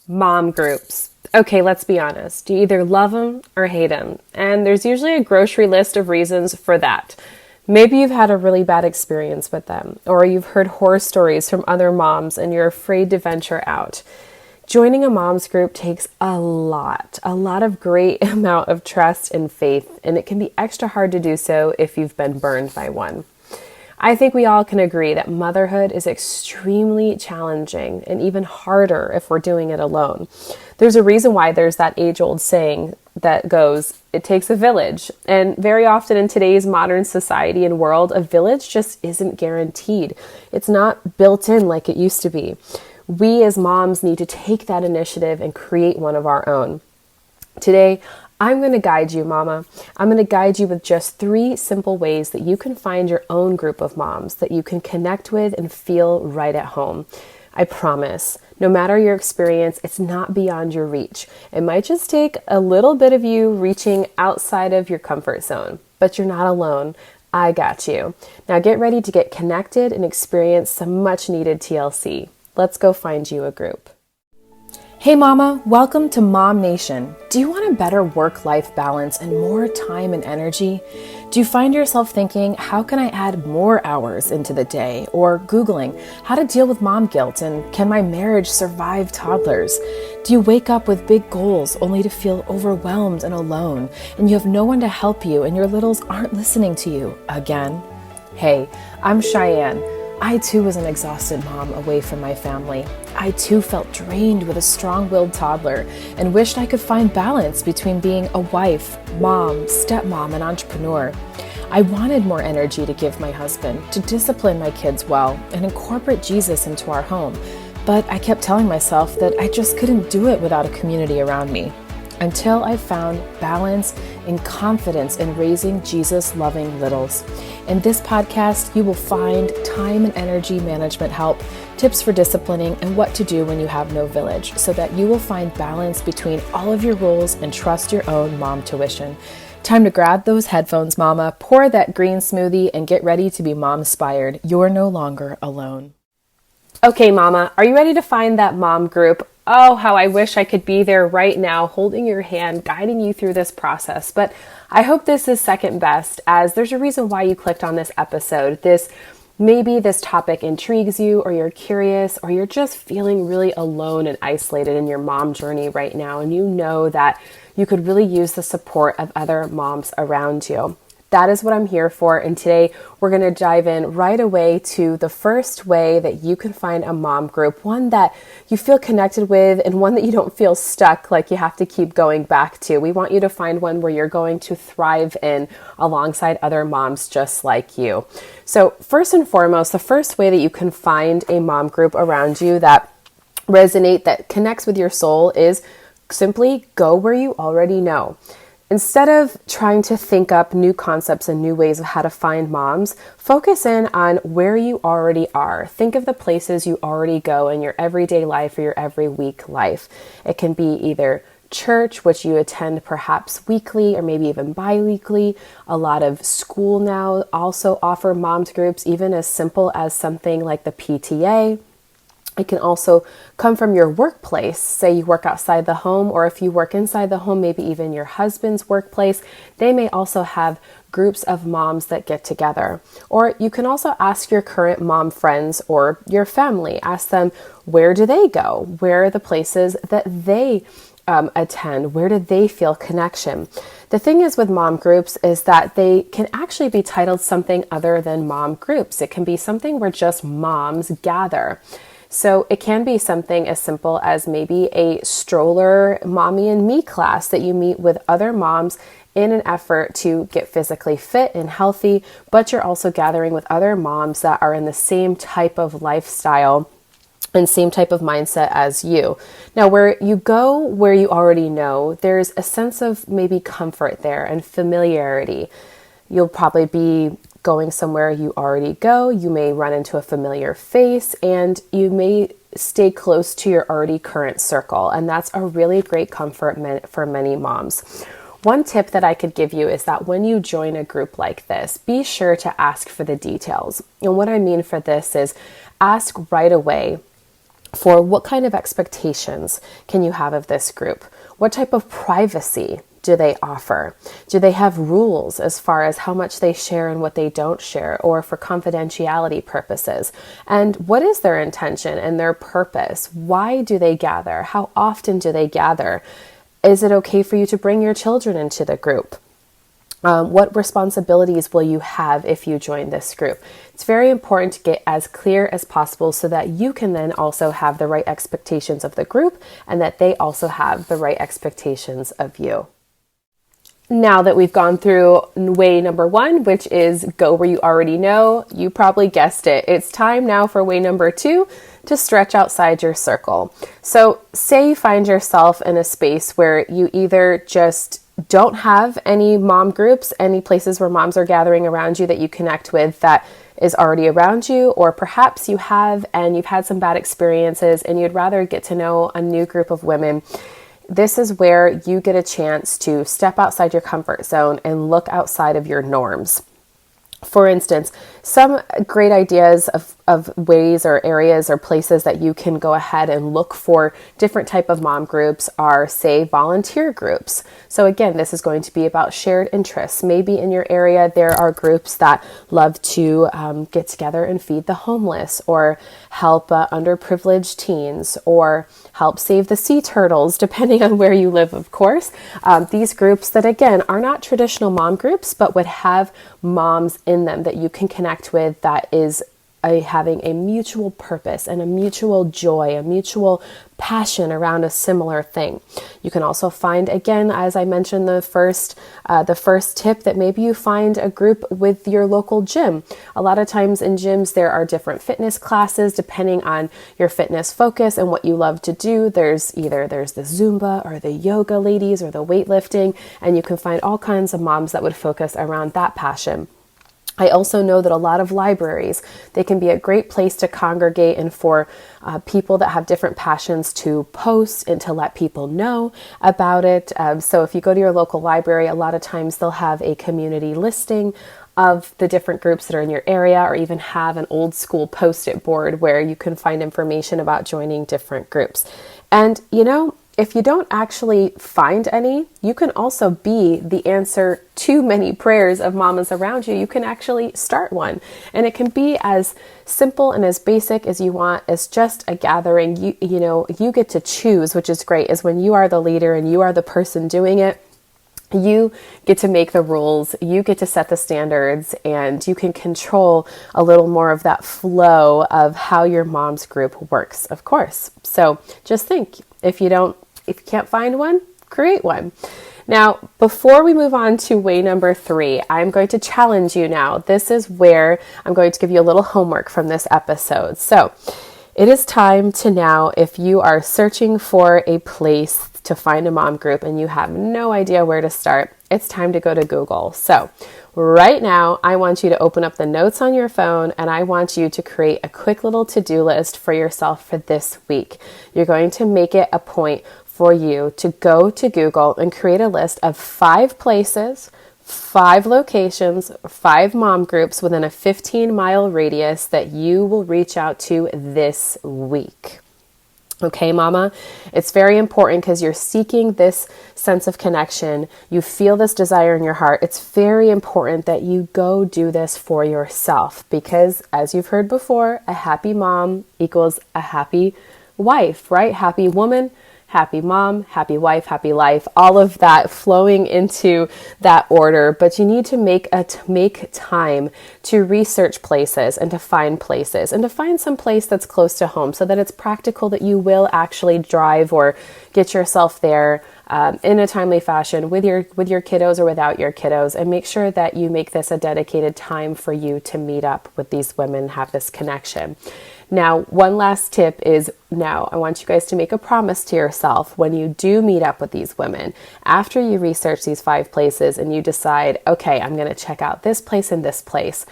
Mom groups. Okay, let's be honest. You either love them or hate them. And there's usually a grocery list of reasons for that. Maybe you've had a really bad experience with them, or you've heard horror stories from other moms and you're afraid to venture out. Joining a mom's group takes a lot of great amount of trust and faith, and it can be extra hard to do so if you've been burned by one. I think we all can agree that motherhood is extremely challenging and even harder if we're doing it alone. There's a reason why there's that age-old saying that goes, it takes a village. And very often in today's modern society and world, a village just isn't guaranteed. It's not built in like it used to be. We as moms need to take that initiative and create one of our own. Today, I'm going to guide you, Mama. I'm going to guide you with just 3 simple ways that you can find your own group of moms that you can connect with and feel right at home. I promise, no matter your experience, it's not beyond your reach. It might just take a little bit of you reaching outside of your comfort zone, but you're not alone. I got you. Now get ready to get connected and experience some much needed TLC. Let's go find you a group. Hey Mama, welcome to Mom Nation. Do you want a better work-life balance and more time and energy? Do you find yourself thinking, how can I add more hours into the day? Or Googling, how to deal with mom guilt and can my marriage survive toddlers? Do you wake up with big goals only to feel overwhelmed and alone and you have no one to help you and your littles aren't listening to you again? Hey, I'm Cheyanne. I too was an exhausted mom away from my family. I too felt drained with a strong-willed toddler and wished I could find balance between being a wife, mom, stepmom, and entrepreneur. I wanted more energy to give my husband, to discipline my kids well, and incorporate Jesus into our home. But I kept telling myself that I just couldn't do it without a community around me. Until I found balance and confidence in raising Jesus-loving littles. In this podcast, you will find time and energy management help, tips for disciplining, and what to do when you have no village, so that you will find balance between all of your roles and trust your own mom tuition. Time to grab those headphones, Mama, pour that green smoothie, and get ready to be mom-inspired. You're no longer alone. Okay, Mama, are you ready to find that mom group? Oh, how I wish I could be there right now, holding your hand, guiding you through this process. But I hope this is second best, as there's a reason why you clicked on this episode. Maybe this topic intrigues you, or you're curious, or you're just feeling really alone and isolated in your mom journey right now, and you know that you could really use the support of other moms around you. That is what I'm here for, and today we're going to dive in right away to the first way that you can find a mom group, one that you feel connected with and one that you don't feel stuck like you have to keep going back to. We want you to find one where you're going to thrive in alongside other moms just like you. So first and foremost, the first way that you can find a mom group around you that that connects with your soul is simply go where you already know. Instead of trying to think up new concepts and new ways of how to find moms, focus in on where you already are. Think of the places you already go in your everyday life or your every week life. It can be either church, which you attend perhaps weekly or maybe even bi-weekly. A lot of school now also offer moms groups, even as simple as something like the PTA. It can also come from your workplace. Say you work outside the home, or if you work inside the home, maybe even your husband's workplace. They may also have groups of moms that get together. Or you can also ask your current mom friends or your family. Ask them, where do they go? Where are the places that they attend? Where do they feel connection? The thing is with mom groups is that they can actually be titled something other than mom groups. It can be something where just moms gather. So it can be something as simple as maybe a stroller mommy and me class that you meet with other moms in an effort to get physically fit and healthy, but you're also gathering with other moms that are in the same type of lifestyle and same type of mindset as you. Now, where you go, where you already know, there's a sense of maybe comfort there and familiarity. You'll probably be going somewhere you already go. You may run into a familiar face, and you may stay close to your already current circle. And that's a really great comfort for many moms. One tip that I could give you is that when you join a group like this, be sure to ask for the details. And what I mean for this is ask right away for what kind of expectations can you have of this group? What type of privacy do they offer? Do they have rules as far as how much they share and what they don't share, or for confidentiality purposes? And what is their intention and their purpose? Why do they gather? How often do they gather? Is it okay for you to bring your children into the group? What responsibilities will you have if you join this group? It's very important to get as clear as possible so that you can then also have the right expectations of the group and that they also have the right expectations of you. Now that we've gone through way number 1, which is go where you already know, you probably guessed it. It's time now for way number 2 to stretch outside your circle. So say you find yourself in a space where you either just don't have any mom groups, any places where moms are gathering around you that you connect with that is already around you, or perhaps you have and you've had some bad experiences and you'd rather get to know a new group of women. This is where you get a chance to step outside your comfort zone and look outside of your norms. For instance, some great ideas of ways or areas or places that you can go ahead and look for different type of mom groups are, say, volunteer groups. So again, this is going to be about shared interests. Maybe in your area, there are groups that love to get together and feed the homeless, or help underprivileged teens, or help save the sea turtles, depending on where you live, of course. These groups that, again, are not traditional mom groups, but would have moms in them that you can connect with, that is having a mutual purpose and a mutual joy, a mutual passion around a similar thing. You can also find, again, as I mentioned, the first tip, that maybe you find a group with your local gym. A lot of times in gyms, there are different fitness classes depending on your fitness focus and what you love to do. There's the Zumba or the yoga ladies or the weightlifting, and you can find all kinds of moms that would focus around that passion. I also know that a lot of libraries, they can be a great place to congregate and for people that have different passions to post and to let people know about it. So if you go to your local library, a lot of times they'll have a community listing of the different groups that are in your area, or even have an old school post-it board where you can find information about joining different groups. And, if you don't actually find any, you can also be the answer to many prayers of mamas around you. You can actually start one. And it can be as simple and as basic as you want, as just a gathering. You get to choose, which is great, is when you are the leader and you are the person doing it. You get to make the rules, you get to set the standards, and you can control a little more of that flow of how your mom's group works, of course. So just think, if you can't find one, create one. Now, before we move on to way number 3, I'm going to challenge you now. This is where I'm going to give you a little homework from this episode. So it is time to now, if you are searching for a place to find a mom group and you have no idea where to start, it's time to go to Google. So right now, I want you to open up the notes on your phone and I want you to create a quick little to-do list for yourself for this week. You're going to make it a point for you to go to Google and create a list of 5 places, 5 locations, 5 mom groups within a 15-mile radius that you will reach out to this week. Okay, mama, it's very important because you're seeking this sense of connection. You feel this desire in your heart. It's very important that you go do this for yourself because, as you've heard before, a happy mom equals a happy wife, right? Happy woman, happy mom, happy wife, happy life, all of that flowing into that order. But you need to make time to research places and to find places and to find some place that's close to home so that it's practical that you will actually drive or get yourself there in a timely fashion with your kiddos or without your kiddos, and make sure that you make this a dedicated time for you to meet up with these women, have this connection. Now, one last tip is now I want you guys to make a promise to yourself when you do meet up with these women, after you research these 5 places and you decide, okay, I'm going to check out this place and this place.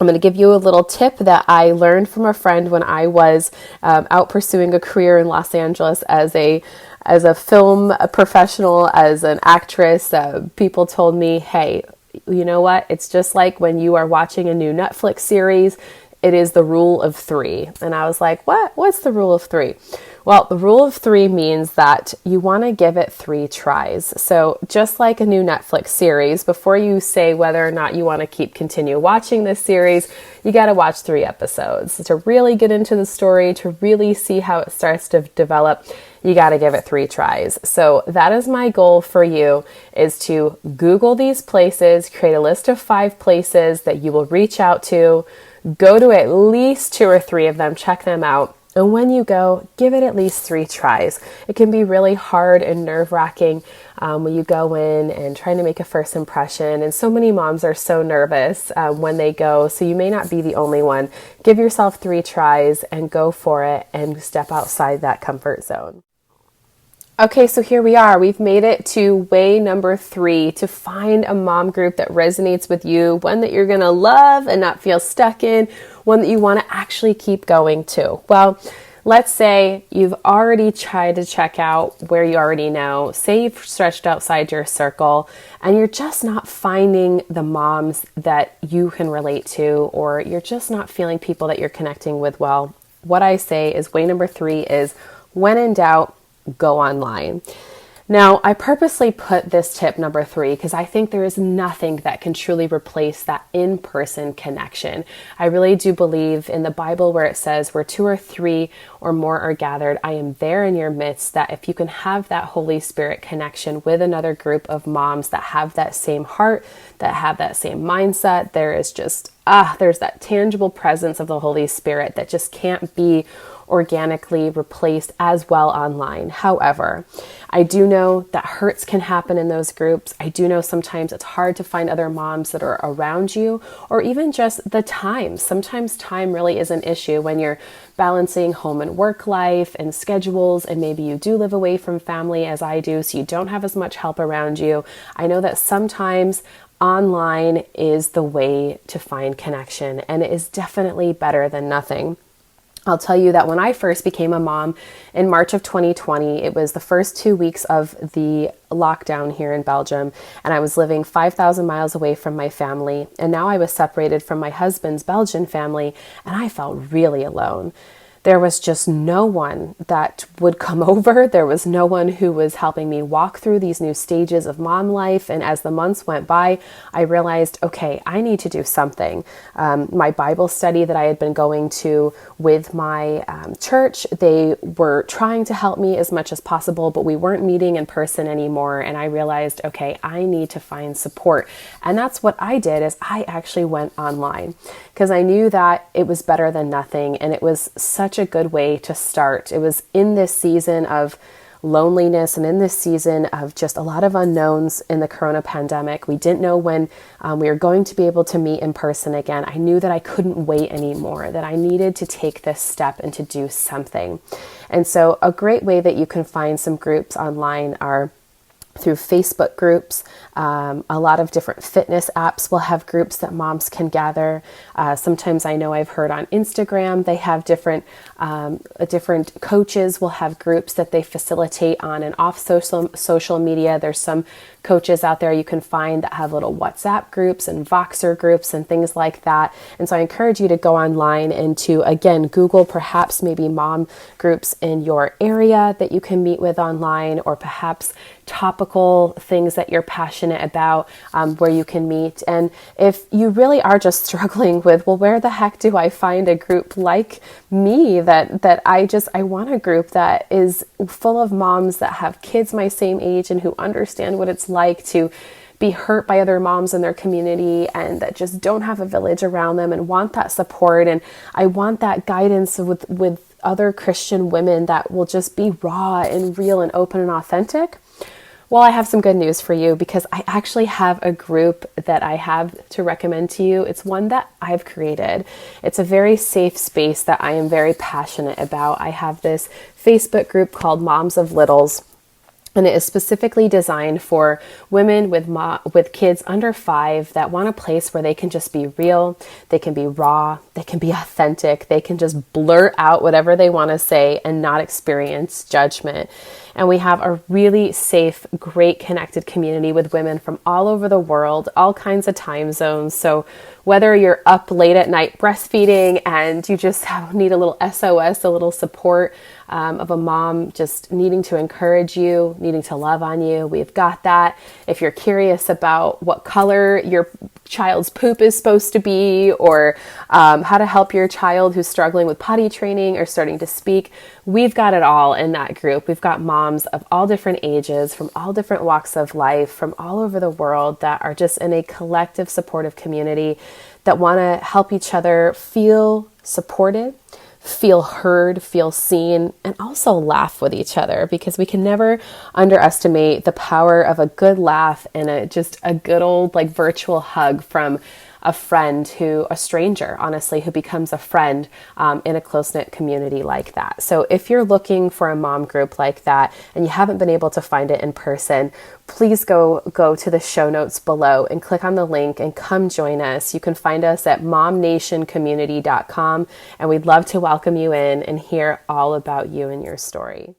I'm going to give you a little tip that I learned from a friend when I was out pursuing a career in Los Angeles as a film professional, as an actress. People told me, hey, you know what? It's just like when you are watching a new Netflix series. it is the rule of 3. And I was like, what? What's the rule of 3? Well, the rule of 3 means that you want to give it 3 tries. So just like a new Netflix series, before you say whether or not you want to continue watching this series, you got to watch 3 episodes. To really get into the story, to really see how it starts to develop, you got to give it 3 tries. So that is my goal for you, is to Google these places, create a list of 5 places that you will reach out to, go to at least 2 or 3 of them, check them out. And when you go, give it at least 3 tries. It can be really hard and nerve-wracking when you go in and trying to make a first impression. And so many moms are so nervous when they go, so you may not be the only one. Give yourself 3 tries and go for it and step outside that comfort zone. Okay, so here we are. We've made it to way number 3, to find a mom group that resonates with you, one that you're going to love and not feel stuck in, one that you want to actually keep going to. Well, let's say you've already tried to check out where you already know. Say you've stretched outside your circle and you're just not finding the moms that you can relate to, or you're just not feeling people that you're connecting with well. What I say is way number 3 is, when in doubt, go online. Now, I purposely put this tip number 3 because I think there is nothing that can truly replace that in-person connection. I really do believe in the Bible where it says, where 2 or 3 or more are gathered, I am there in your midst. That if you can have that Holy Spirit connection with another group of moms that have that same heart, that have that same mindset, there is just, there's that tangible presence of the Holy Spirit that just can't be organically replaced as well online. However, I do know that hurts can happen in those groups. I do know sometimes it's hard to find other moms that are around you, or even just the time. Sometimes time really is an issue when you're balancing home and work life and schedules, and maybe you do live away from family as I do, so you don't have as much help around you. I know that sometimes online is the way to find connection, and it is definitely better than nothing. I'll tell you that when I first became a mom in March of 2020, it was the first 2 weeks of the lockdown here in Belgium, and I was living 5,000 miles away from my family, and now I was separated from my husband's Belgian family, and I felt really alone. There was just no one that would come over. There was no one who was helping me walk through these new stages of mom life. And as the months went by, I realized, okay, I need to do something. My Bible study that I had been going to with my church, they were trying to help me as much as possible, but we weren't meeting in person anymore. And I realized, okay, I need to find support. And that's what I did, is I actually went online because I knew that it was better than nothing. And it was such a good way to start. It was in this season of loneliness and in this season of just a lot of unknowns in the corona pandemic. We didn't know when we were going to be able to meet in person again. I knew that I couldn't wait anymore, that I needed to take this step and to do something. And so a great way that you can find some groups online are through Facebook groups. A lot of different fitness apps will have groups that moms can gather. Sometimes I know I've heard on Instagram, they have different coaches will have groups that they facilitate on and off social media. There's some coaches out there you can find that have little WhatsApp groups and Voxer groups and things like that. And so I encourage you to go online and to, again, Google perhaps maybe mom groups in your area that you can meet with online, or perhaps topical things that you're passionate about where you can meet. And if you really are just struggling with, well, where the heck do I find a group like me that I want a group that is full of moms that have kids my same age and who understand what it's like to be hurt by other moms in their community and that just don't have a village around them and want that support. And I want that guidance with other Christian women that will just be raw and real and open and authentic. Well, I have some good news for you, because I actually have a group that I have to recommend to you. It's one that I've created. It's a very safe space that I am very passionate about. I have this Facebook group called Moms of Littles, and it is specifically designed for women with kids under 5 that want a place where they can just be real, they can be raw, They can be authentic. They can just blurt out whatever they want to say and not experience judgment. And we have a really safe, great connected community with women from all over the world, all kinds of time zones. So whether you're up late at night breastfeeding and you just need a little SOS, a little support of a mom just needing to encourage you, needing to love on you, we've got that. If you're curious about what color your child's poop is supposed to be, or how to help your child who's struggling with potty training or starting to speak, we've got it all in that group. We've got moms of all different ages, from all different walks of life, from all over the world that are just in a collective supportive community that want to help each other feel supported, feel heard, feel seen, and also laugh with each other, because we can never underestimate the power of a good laugh and just a good old virtual hug from a friend, a stranger, honestly, who becomes a friend in a close-knit community like that. So if you're looking for a mom group like that and you haven't been able to find it in person, please go to the show notes below and click on the link and come join us. You can find us at momnationcommunity.com, and we'd love to welcome you in and hear all about you and your story.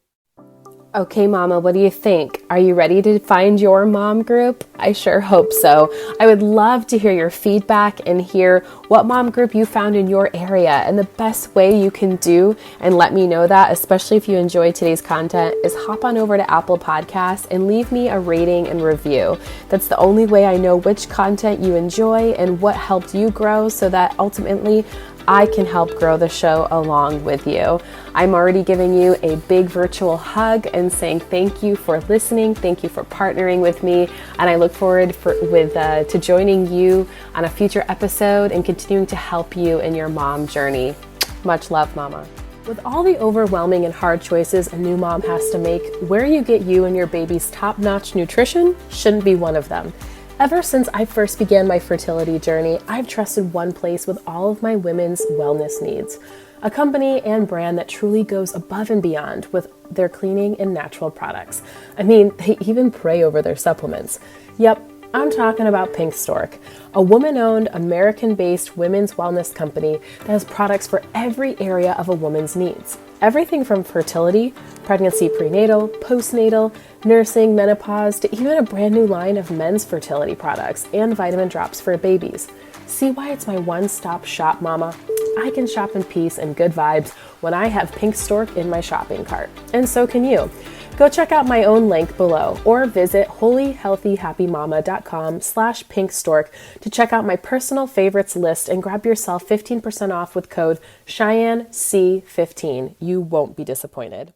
Okay, Mama, what do you think? Are you ready to find your mom group? I sure hope so. I would love to hear your feedback and hear what mom group you found in your area. And the best way you can do and let me know that, especially if you enjoyed today's content, is hop on over to Apple Podcasts and leave me a rating and review. That's the only way I know which content you enjoy and what helped you grow, so that ultimately I can help grow the show along with you. I'm already giving you a big virtual hug and saying thank you for listening. Thank you for partnering with me. And I look forward to joining you on a future episode and continuing to help you in your mom journey. Much love, Mama. With all the overwhelming and hard choices a new mom has to make, where you get you and your baby's top-notch nutrition shouldn't be one of them. Ever since I first began my fertility journey, I've trusted one place with all of my women's wellness needs. A company and brand that truly goes above and beyond with their cleaning and natural products. I mean, they even pray over their supplements. Yep, I'm talking about Pink Stork, a woman-owned, American-based women's wellness company that has products for every area of a woman's needs. Everything from fertility, pregnancy, prenatal, postnatal, nursing, menopause, to even a brand new line of men's fertility products and vitamin drops for babies. See why it's my one-stop shop, Mama? I can shop in peace and good vibes when I have Pink Stork in my shopping cart. And so can you. Go check out my own link below or visit holyhealthyhappymama.com/pinkstork to check out my personal favorites list and grab yourself 15% off with code CheyanneC15. You won't be disappointed.